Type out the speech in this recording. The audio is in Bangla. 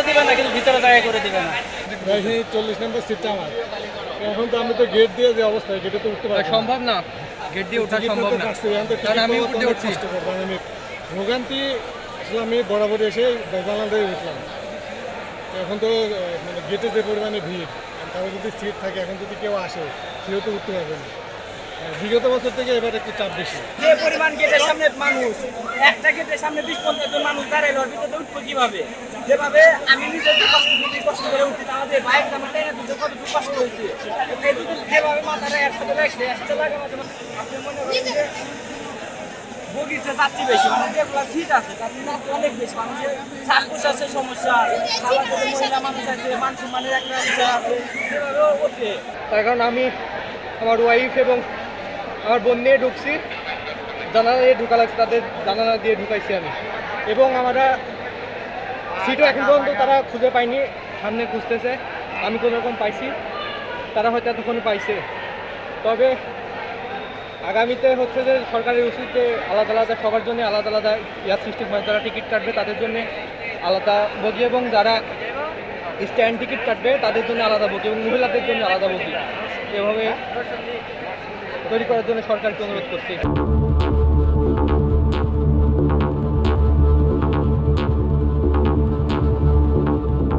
বসতে দিবে না, কিন্তু ভিতরে জায়গা করে দিবে না। 40 নম্বর সিটটা আমার। এখন তো আমি তো গেট দিয়ে যে অবস্থা, গেটে তো উঠতে পারবো না। সম্ভব না, গেট দিয়ে ওঠা সম্ভব না, কারণ আমি উপর দিয়ে উঠছি। ভোগান্তি আসলে আমি বরাবর এসে জানালা দিয়ে উঠলাম। তো এখন তো মানে গেটে যে পরিমাণে ভিড়, কারো যদি সিট থাকে, এখন যদি কেউ আসে সেও তো উঠতে পারবে না। বিগত বছর থেকে এবার একটু চাপ বেশি। যে পরিমাণ গেটের সামনে মানুষ, একটা গেটের সামনে 20-50 জন মানুষ দাঁড়াইল, ওর ভিতরে উঠবো কিভাবে? যেভাবে আমি নিজে কষ্ট করে উঠছি, আমাদের বাইক আমার ট্রেনে দুটো কতটুকু কষ্ট হয়েছে, এই দুটো যেভাবে মাথাটা একসাথে রাখছে, একসাথে লাগানো, আপনি মনে করেন যে বগিচে যাত্রী বেশি, মানে যেগুলো সিট আছে তার যাত্রী অনেক বেশি, মানুষের শ্বাস প্রশ্বাসের সমস্যা, খাবার খেতে মহিলা মানুষ আছে, মান সম্মানের একটা বিষয় আছে, সেভাবেও ওঠে। তার কারণ আমি আমার ওয়াইফ এবং আমার বোন নিয়ে ঢুকছি, জানালা দিয়ে ঢুকা লাগছে, তাদের জানালা দিয়ে ঢুকাইছি আমি। এবং আমরা সিটও এখন পর্যন্ত তারা খুঁজে পায়নি, সামনে খুঁজতেছে, আমি কোনো রকম পাইছি, তারা হয়তো এতক্ষণে পাইছে। তবে আগামীতে হচ্ছে যে সরকারের উচিত যে আলাদা আলাদা সবার জন্য আলাদা আলাদা ইয়ার সিস্টেম হয়, যারা টিকিট কাটবে তাদের জন্য আলাদা বগি এবং যারা স্ট্যান্ড টিকিট কাটবে তাদের জন্য আলাদা বগি এবং মহিলাদের জন্য আলাদা বগি, এভাবে তৈরি করার জন্য সরকারকে অনুরোধ করছি।